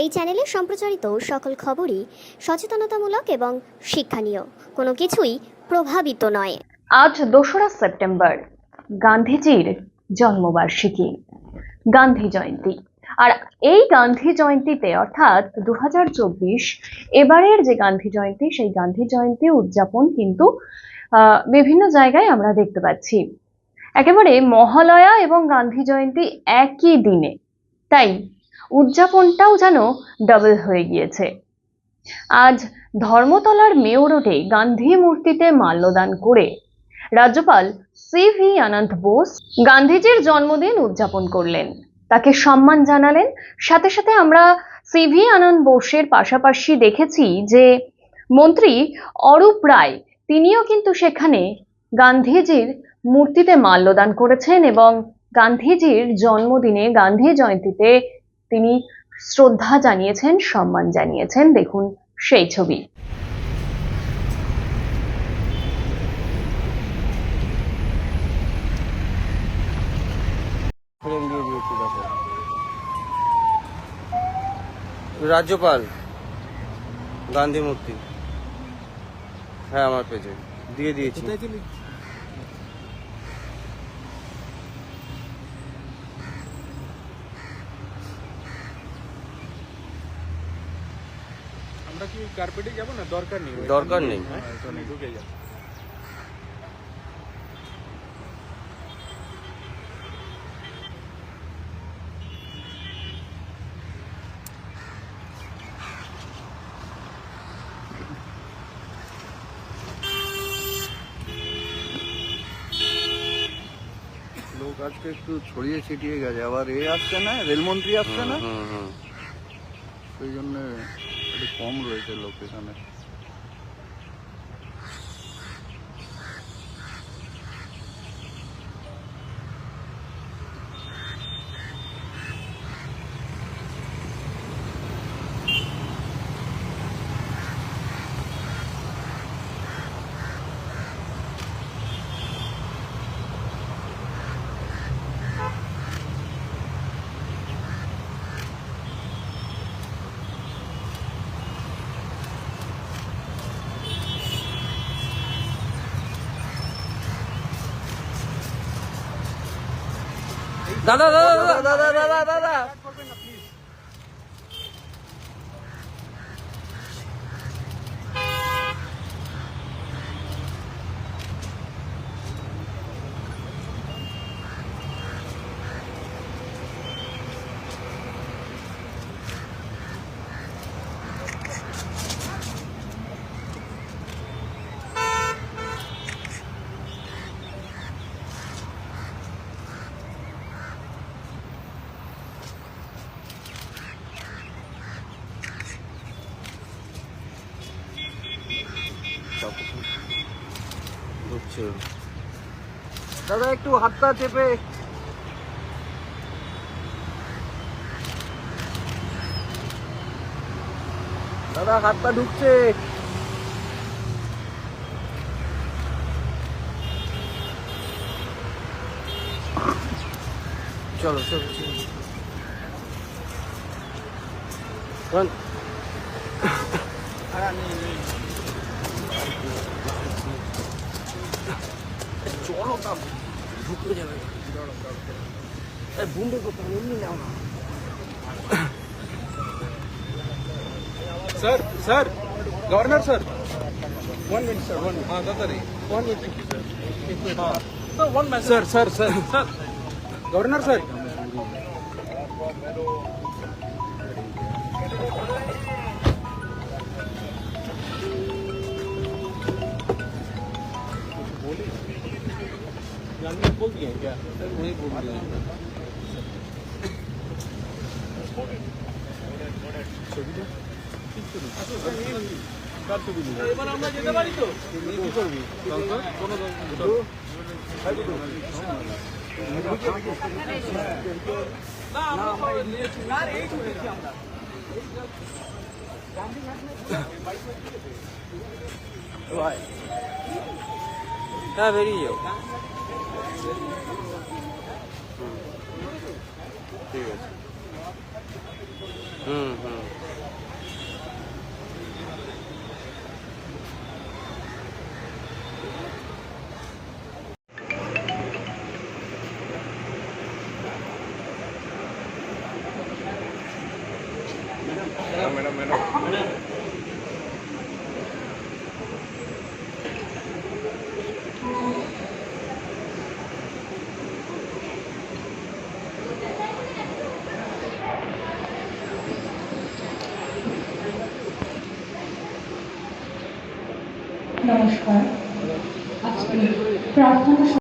এই চ্যানেলে সম্প্রচারিত সকল খবরই সচেতনতামূলক এবং শিক্ষণীয়, কোনো কিছুই প্রভাবিত নয়। আজ 2রা সেপ্টেম্বর গান্ধীজির জন্মবার্ষিকী, গান্ধী জয়ন্তী। আর এই গান্ধী জয়ন্তীতে অর্থাৎ 2024 এবারের যে গান্ধী জয়ন্তী, সেই গান্ধী জয়ন্তী উদযাপন কিন্তু বিভিন্ন জায়গায় আমরা দেখতে পাচ্ছি। একেবারে মহালয়া এবং গান্ধী জয়ন্তী একই দিনে, তাই উদযাপনটাও যেন ডাবল হয়ে গিয়েছে। আজ ধর্মতলার মেয়ো রোডে গান্ধী মূর্তিতে মাল্যদান করে রাজ্যপাল সিভি আনন্দ বোস গান্ধীজির জন্মদিন উদযাপন করলেন, তাকে সম্মান জানালেন। সাথে সাথে আমরা সিভি আনন্দ বোসের পাশাপাশি দেখেছি যে মন্ত্রী অরূপ রায়, তিনিও কিন্তু সেখানে গান্ধীজির মূর্তিতে মাল্যদান করেছেন এবং গান্ধীজির জন্মদিনে গান্ধী জয়ন্তীতে তিনি শ্রদ্ধা জানিয়েছেন, সম্মান জানিয়েছেন। দেখুন সেই ছবি। রাজ্যপাল গান্ধী মূর্তি, হ্যাঁ আমার পেজে দিয়ে দিয়েছি। আমরা কি কার্পেটে যাব না? দরকার নেই, দরকার নেই, ঢুকে যাব। লোক আজকে একটু ছড়িয়ে ছিটিয়ে গেছে, আবার এ আসছে না, রেলমন্ত্রী আসছে না, সেই জন্য একটু কম রয়েছে লোক এখানে। দাদা দাদা দাদা দাদা দাদা দাদা একটু হাতটা চেপে, দাদা হাতটা ঢুকছে। চলো চলো চলো চলো না, ঢুকে যাবে। বুমবে কোথাও এমনি নাও না। Sir sir governor sir, 1 minute sir, 1 minute. हाँ दादा रे, 1 मिनट सर, 1 मिनट। हाँ sir, 1 minute sir sir sir sir governor sir. बोल दिए क्या? नहीं बोल दिए। এবার আমরা যেতে পারি তো? কি করবি? কোনো না আমরা নিয়েছি, না এই ছুটেছি আমরা। হ্যাঁ বেরিয়ে যাও। ঠিক আছে। হুম হুম নমস্কার। আজকে প্রার্থনা